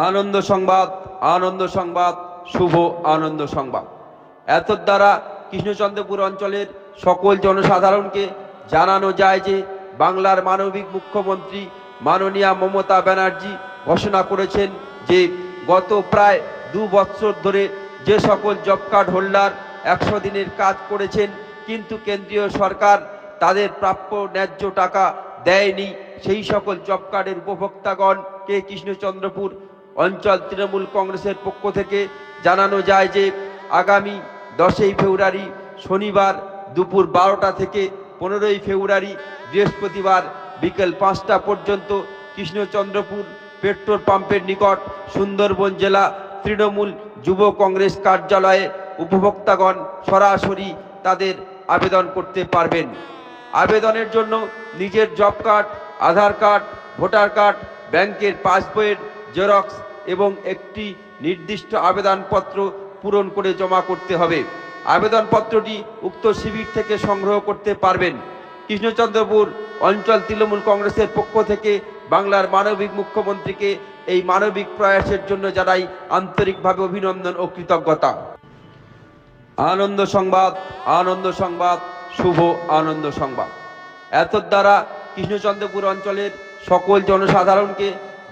আনন্দ সংবাদ, আনন্দ সংবাদ, শুভ আনন্দ সংবাদ। এত দ্বারা কৃষ্ণচন্দ্রপুর অঞ্চলের সকল জনসাধারণকে জানানো যায় যে বাংলার মানবিক মুখ্যমন্ত্রী মাননীয়া মমতা ব্যানার্জি ঘোষণা করেছেন যে গত প্রায় 2 বছর ধরে যে সকল জব কার্ড হোল্ডার 100 দিনের কাজ করেছেন কিন্তু কেন্দ্রীয় সরকার তাদের প্রাপ্য ন্যায্য টাকা দেয়নি, সেই সকল জব কার্ডের উপভোক্তাগণকে কৃষ্ণচন্দ্রপুর অঞ্চল তৃণমূল কংগ্রেসের পক্ষ থেকে জানানো যায় যে আগামী 10ই ফেব্রুয়ারি শনিবার দুপুর 12টা থেকে 15ই ফেব্রুয়ারি বৃহস্পতিবার বিকেল 5টা পর্যন্ত কৃষ্ণচন্দ্রপুর পেট্রোল পাম্পের নিকট সুন্দরবন জেলা তৃণমূল যুব কংগ্রেস কার্যালয়ে উপভোক্তাগণ সরাসরি তাদের আবেদন করতে পারবেন। আবেদনের জন্য নিজের জব কার্ড, আধার কার্ড, ভোটার কার্ড, ব্যাংকের পাসবইয়ের জেরক্স এবং একটি নির্দিষ্ট আবেদনপত্র পূরণ করে জমা করতে হবে। আবেদনপত্রটি উক্ত শিবির থেকে সংগ্রহ করতে পারবেন। কৃষ্ণচন্দ্রপুর অঞ্চল তৃণমূল কংগ্রেসের পক্ষ থেকে বাংলার মানবিক মুখ্যমন্ত্রীকে এই মানবিক প্রয়াসের জন্য জানাই আন্তরিকভাবে অভিনন্দন ও কৃতজ্ঞতা। আনন্দ সংবাদ, আনন্দ সংবাদ, শুভ আনন্দ সংবাদ। এত দ্বারা কৃষ্ণচন্দ্রপুর অঞ্চলের সকল জনসাধারণকে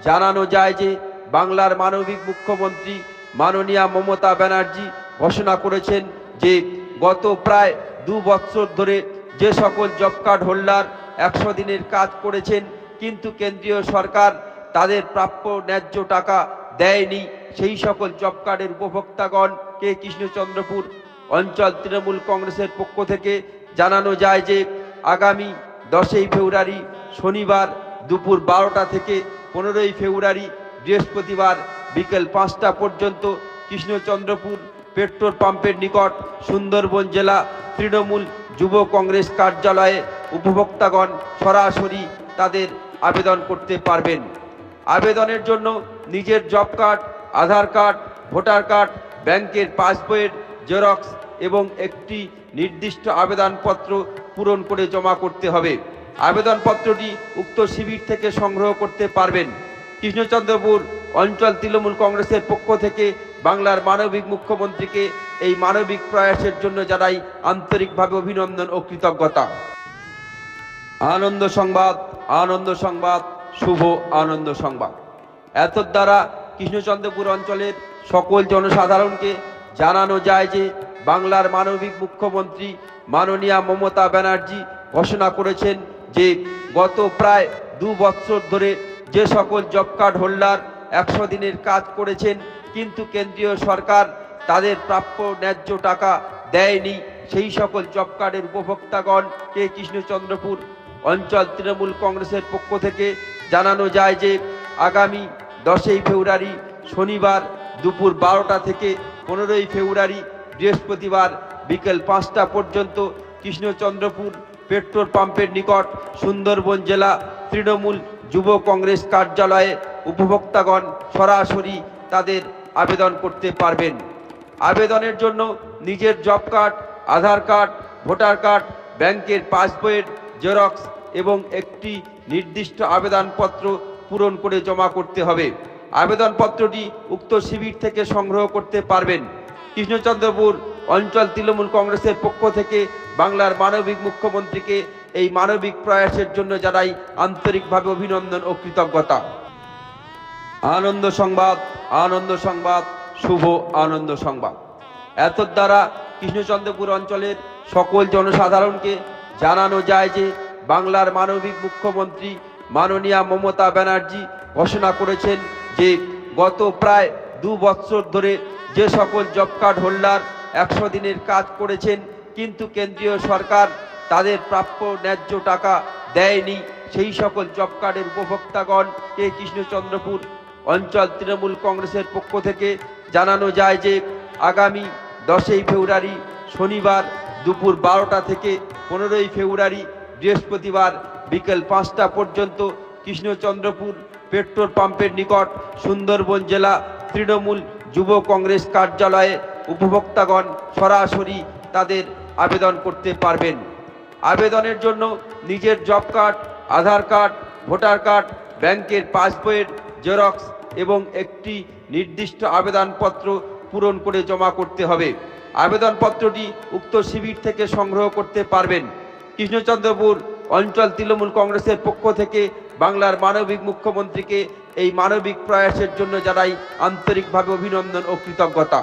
জানানো যায় যে বাংলার মানবিক মুখ্যমন্ত্রী মাননীয়া মমতা ব্যানার্জি ঘোষণা করেছেন যে গত প্রায় 2 বছর ধরে যে সকল জব কার্ড হোল্ডার 100 দিনের কাজ করেছেন কিন্তু কেন্দ্রীয় সরকার তাদের প্রাপ্য ন্যায্য টাকা দেয়নি, সেই সকল জব কার্ডের উপভোক্তাগণকে কৃষ্ণচন্দ্রপুর অঞ্চল তৃণমূল কংগ্রেসের পক্ষ থেকে জানানো যায় যে আগামী 10ই ফেব্রুয়ারি শনিবার দুপুর 12টা থেকে 15ই ফেব্রুয়ারি বৃহস্পতিবার বিকেল 5টা পর্যন্ত কৃষ্ণচন্দ্রপুর পেট্রোল পাম্পের নিকট সুন্দরবন জেলা তৃণমূল যুব কংগ্রেস কার্যালয়ে উপভোক্তাগণ সরাসরি তাদের আবেদন করতে পারবেন। আবেদনের জন্য নিজের জব কার্ড, আধার কার্ড, ভোটার কার্ড, ব্যাংকের পাসবইয়ের জেরক্স এবং একটি নির্দিষ্ট আবেদনপত্র পূরণ করে জমা করতে হবে। আবেদনপত্রটি উক্ত শিবির থেকে সংগ্রহ করতে পারবেন। কৃষ্ণচন্দ্রপুর অঞ্চল তৃণমূল কংগ্রেসের পক্ষ থেকে বাংলার মানবিক মুখ্যমন্ত্রীকে এই মানবিক প্রয়াসের জন্য জানাই আন্তরিকভাবে অভিনন্দন ও কৃতজ্ঞতা। আনন্দ সংবাদ, আনন্দ সংবাদ, শুভ আনন্দ সংবাদ। এত দ্বারা কৃষ্ণচন্দ্রপুর অঞ্চলের সকল জনসাধারণকে জানানো যায় যে বাংলার মানবিক মুখ্যমন্ত্রী মাননীয়া মমতা ব্যানার্জি ঘোষণা করেছেন যে গত প্রায় 2 বছর ধরে যে সকল জব কার্ড হোল্ডার 100 দিনের কাজ করেছেন কিন্তু কেন্দ্রীয় সরকার তাদের প্রাপ্য ন্যায্য টাকা দেয়নি, সেই সকল জব কার্ডের উপভোক্তাগণকে কৃষ্ণচন্দ্রপুর অঞ্চল তৃণমূল কংগ্রেসের পক্ষ থেকে জানানো যায় যে আগামী 10ই ফেব্রুয়ারি শনিবার দুপুর 12টা থেকে 15ই ফেব্রুয়ারি বৃহস্পতিবার বিকেল 5টা পর্যন্ত কৃষ্ণচন্দ্রপুর পেট্রোল পাম্পের নিকট সুন্দরবন জেলা তৃণমূল যুব কংগ্রেস কার্যালয়ে উপভোক্তাগণ সরাসরি তাদের আবেদন করতে পারবেন। আবেদনের জন্য নিজের জব কার্ড, আধার কার্ড, ভোটার কার্ড, ব্যাংকের পাসবইয়ের জেরক্স এবং একটি নির্দিষ্ট আবেদনপত্র পূরণ করে জমা করতে হবে। আবেদনপত্রটি উক্ত শিবির থেকে সংগ্রহ করতে পারবেন। কৃষ্ণচন্দ্রপুর অঞ্চল তৃণমূল কংগ্রেসের পক্ষ থেকে বাংলার মানবিক মুখ্যমন্ত্রীকে এই মানবিক প্রয়াসের জন্য জানাই আন্তরিকভাবে অভিনন্দন ও কৃতজ্ঞতা। আনন্দ সংবাদ, আনন্দ সংবাদ, শুভ আনন্দ সংবাদ। এত দ্বারা কৃষ্ণচন্দ্রপুর অঞ্চলের সকল জনসাধারণকে জানানো যায় যে বাংলার মানবিক মুখ্যমন্ত্রী মাননীয়া মমতা ব্যানার্জি ঘোষণা করেছেন যে গত প্রায় 2 বছর ধরে যে সকল জব কার্ড হোল্ডার 100 দিনের কাজ করেছেন কিন্তু কেন্দ্রীয় সরকার তাদের প্রাপ্য ন্যায্য টাকা দেয়নি, সেই সকল জব কার্ডের উপভোক্তাগণকে কৃষ্ণচন্দ্রপুর অঞ্চল তৃণমূল কংগ্রেসের পক্ষ থেকে জানানো যায় যে আগামী 10ই ফেব্রুয়ারি শনিবার দুপুর 12টা থেকে 15ই ফেব্রুয়ারি বৃহস্পতিবার বিকেল 5টা পর্যন্ত কৃষ্ণচন্দ্রপুর পেট্রোল পাম্পের নিকট সুন্দরবন জেলা তৃণমূল যুব কংগ্রেস কার্যালয়ে উপভোক্তাগণ সরাসরি তাদের আবেদন করতে পারবেন। আবেদনের জন্য নিজের জব কার্ড, আধার কার্ড, ভোটার কার্ড, ব্যাংকের পাসবইয়ের জেরক্স এবং একটি নির্দিষ্ট আবেদনপত্র পূরণ করে জমা করতে হবে। আবেদনপত্রটি উক্ত শিবির থেকে সংগ্রহ করতে পারবেন। কৃষ্ণচন্দ্রপুর অঞ্চল তৃণমূল কংগ্রেসের পক্ষ থেকে বাংলার মানবিক মুখ্যমন্ত্রীকে এই মানবিক প্রয়াসের জন্য জানাই আন্তরিকভাবে অভিনন্দন ও কৃতজ্ঞতা।